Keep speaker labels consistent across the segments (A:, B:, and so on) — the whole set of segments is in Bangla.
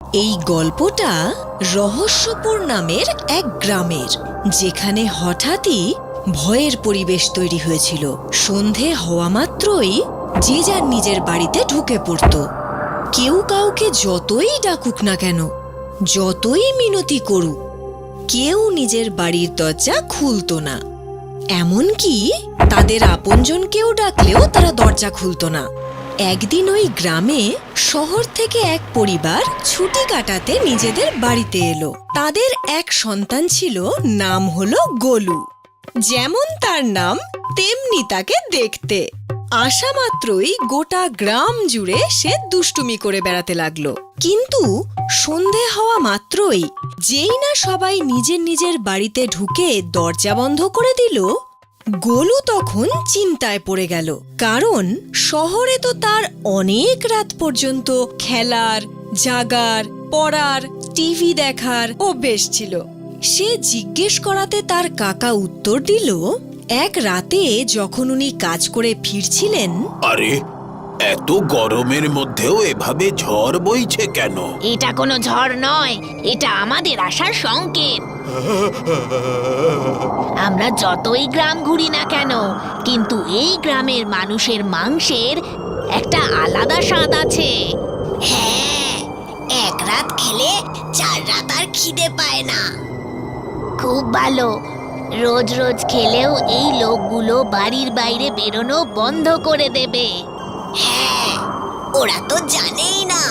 A: এই গল্পটা রহস্যপুর নামের এক গ্রামের, যেখানে হঠাৎই ভয়ের পরিবেশ তৈরি হয়েছিল। সন্ধে হওয়া মাত্রই যে যার নিজের বাড়িতে ঢুকে পড়ত। কেউ কাউকে যতই ডাকুক না কেন, যতই মিনতি করুক, কেউ নিজের বাড়ির দরজা খুলত না। এমনকি তাদের আপনজনকেও ডাকলেও তারা দরজা খুলত না। একদিন ওই গ্রামে শহর থেকে এক পরিবার ছুটি কাটাতে নিজেদের বাড়িতে এলো। তাদের এক সন্তান ছিল, নাম হলো গোলু। যেমন তার নাম তেমনি তাকে দেখতে। আসা মাত্রই গোটা গ্রাম জুড়ে সে দুষ্টুমি করে বেড়াতে লাগলো। কিন্তু সন্ধে হওয়া মাত্রই যেই না সবাই নিজের নিজের বাড়িতে ঢুকে দরজা বন্ধ করে দিল, গোলু তখন চিন্তায় পড়ে গেল। কারণ শহরে তো তার অনেক রাত পর্যন্ত খেলার, জাগার, পড়ার, টিভি দেখার অভ্যেস ছিল। সে জিজ্ঞেস করাতে তার কাকা উত্তর দিল, এক রাতে যখন উনি কাজ করে ফিরছিলেন।
B: আরে, এত গরমের মধ্যেও এভাবে ঝড় বইছে কেন?
C: এটা কোনো ঝড় নয়, এটা আমাদের আসার সংকেত। আমরা যতই গ্রাম ঘুরি না কেন, কিন্তু এই গ্রামের মানুষের মাংসের একটা আলাদা স্বাদ আছে। হ্যাঁ, এক রাত খেলে 4 রাত আর খিদে পায় না। খুব ভালো। রোজ রোজ খেলেও এই লোকগুলো বাড়ির বাইরে বেরোনো বন্ধ করে দেবে। হ্যাঁ, ওরা তো জানেই না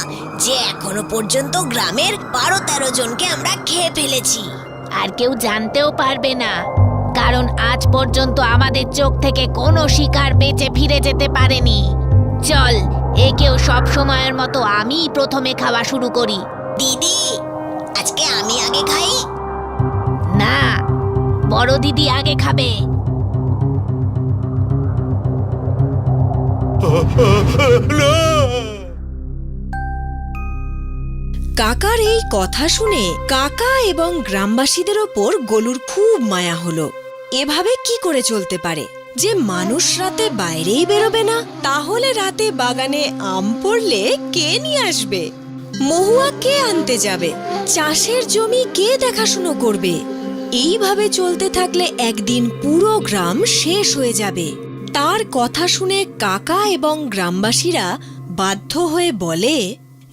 C: যে এখনো পর্যন্ত গ্রামের 12-13 জনকে আমরা খেয়ে ফেলেছি। আর কেউ জানতেও পারবে না, কারণ আজ পর্যন্ত আমাদের চোখ থেকে কোনো শিকার বেঁচে ফিরে যেতে পারেনি। চল, একেও সব সময়ের মতো আমি প্রথমে খাওয়া শুরু করি। দিদি, আজকে আমি আগে খাই? না, বড় দিদি আগে খাবে।
A: কাকার এই কথা শুনে কাকা এবং গ্রামবাসীদের ওপর গোলুর খুব মায়া হলো। এভাবে কি করে চলতে পারে যে মানুষ রাতে বাইরেই বেরোবে না? তাহলে রাতে বাগানে আম পড়লে কে নিয়ে আসবে? মহুয়া কে আনতে যাবে? চাষের জমি কে দেখাশুনো করবে? এইভাবে চলতে থাকলে একদিন পুরো গ্রাম শেষ হয়ে যাবে। তার কথা শুনে কাকা এবং গ্রামবাসীরা বাধ্য হয়ে বলে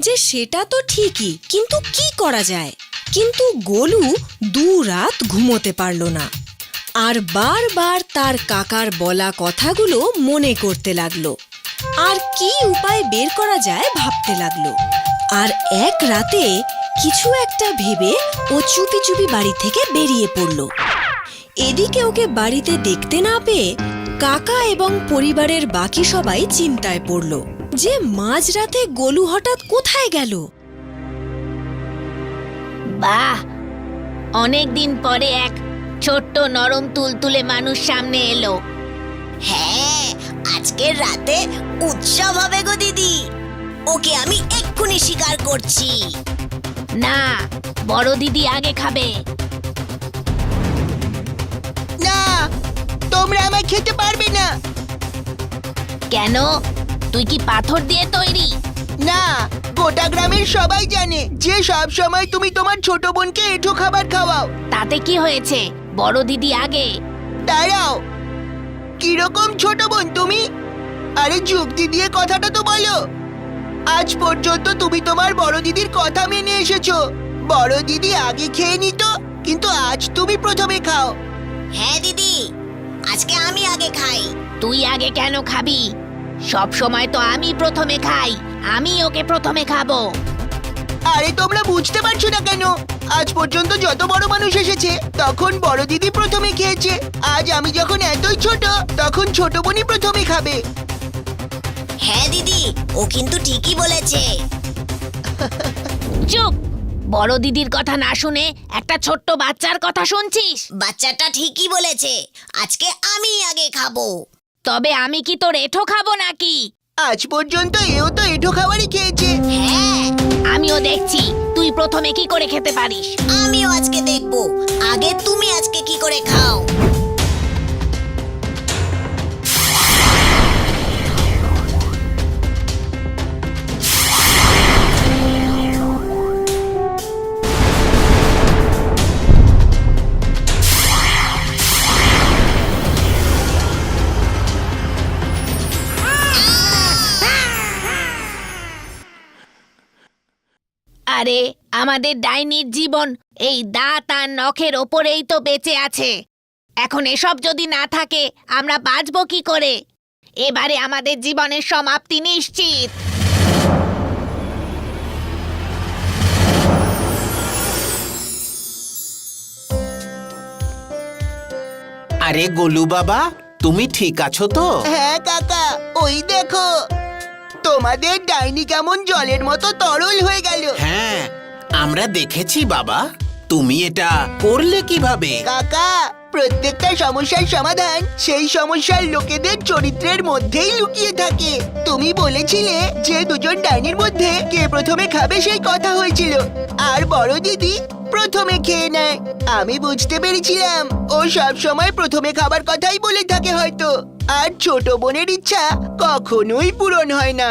A: যে সেটা তো ঠিকই, কিন্তু কি করা যায়? কিন্তু গোলু 2 রাত ঘুমোতে পারল না, আর বারবার তার কাকার বলা কথাগুলো মনে করতে লাগলো, আর কি উপায় বের করা যায় ভাবতে লাগলো। আর এক রাতে কিছু একটা ভেবে ও চুপি চুপি বাড়ি থেকে বেরিয়ে পড়ল। এদিকে ওকে বাড়িতে দেখতে না পেয়ে কাকা এবং পরিবারের বাকি সবাই চিন্তায় পড়ল যে মাঝরাতে গোলু হঠাৎ কোথায় গেল।
C: বাহ, অনেকদিন পরে এক ছোট্ট নরম তুলতুলে মানুষ সামনে এলো। হ্যাঁ, আজকের রাতে উৎসব হবে গো দিদি। ওকে আমি এক্ষুনি শিকার করছি। না, বড় দিদি আগে খাবে।
D: না, তোমরা আমায় খেতে পারবে না।
C: কেন? তুই কি পাথর দিয়ে তৈরি?
D: না, গোটা গ্রামের সবাই জানে যে সব সময় তুমি তোমার ছোট বোনকে এঁঠো খাবার খাওয়াও।
C: তাতে কি হয়েছে? বড় দিদি আগে।
D: দাঁড়াও, কিরকম ছোট বোন তুমি? আরে যুক্তি দিয়ে কথাটা তো বলো। আজ পর্যন্ত তুমি তোমার বড় দিদির কথা মেনে এসেছো। বড় দিদি আগে খেয়ে নিত, কিন্তু আজ তুমি প্রথমে খাও।
C: হ্যাঁ দিদি, আজকে আমি আগে খাই। তুই আগে কেন খাবি? সব সময় তো আমি প্রথমে খাই। আমি ওকে প্রথমে খাবো।
D: আরে তোমরা বুঝতে পারছো না কেন? আজ পর্যন্ত যত বড় মানুষ এসেছে তখন বড় দিদি প্রথমে খেয়েছে। আজ আমি যখন এতই ছোট, তখন ছোট বোনই প্রথমে খাবে।
C: হ্যাঁ দিদি, ও কিন্তু ঠিকই বলেছে। চুপ! বড় দিদির কথা না শুনে একটা ছোট্ট বাচ্চার কথা শুনছিস? বাচ্চাটা ঠিকই বলেছে, আজকে আমি আগে খাবো। তবে আমি কি তোর এঁঠো খাবো নাকি?
D: আজ পর্যন্ত এও তো এঁঠো খাবারই খেয়েছে।
C: হ্যাঁ, আমিও দেখছি তুই প্রথমে কি করে খেতে পারিস। আমিও আজকে দেখবো। আগে তুমি আজকে কি করে খাও। আরে আমাদের ডাইনির জীবন এই দাঁত আর নখের ওপরেই তো বেঁচে আছে। এখন এসব যদি না থাকে আমরা বাঁচবো কি করে? এবারে আমাদের জীবনের সমাপ্তি নিশ্চিত।
B: আরে গোলু বাবা, তুমি ঠিক আছো তো?
D: হ্যাঁ কাকা, ওই দেখো তোমাদের ডাইনি কেমন জলের মতো তরল হয়ে গেল।
B: হ্যাঁ, আমরা দেখেছি বাবা। তুমি এটা করলে কিভাবে?
D: কাকা, প্রত্যেকটা সমস্যার সমাধান সেই সমস্যার লোকেদের চরিত্রের মধ্যেই লুকিয়ে থাকে। তুমি বলেছিলে যে দুজন ডাইনির মধ্যে কে প্রথমে খাবে সেই কথা হয়েছিল, আর বড় দিদি প্রথমে খেয়ে নেয়। আমি বুঝতে পেরেছিলাম ও সব সময় প্রথমে খাবার কথাই বলে থাকে হয়তো, আর ছোট বোনের ইচ্ছা কখনোই পূরণ হয় না।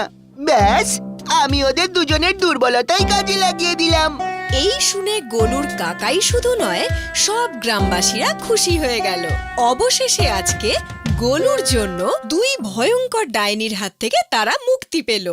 D: ব্যাস, আমি ওদের দুজনের দুর্বলতাই কাজে লাগিয়ে দিলাম।
A: এই শুনে গোলুর কাকাই শুধু নয়, সব গ্রামবাসীরা খুশি হয়ে গেল। অবশেষে আজকে গোলুর জন্য দুই ভয়ঙ্কর ডাইনির হাত থেকে তারা মুক্তি পেল।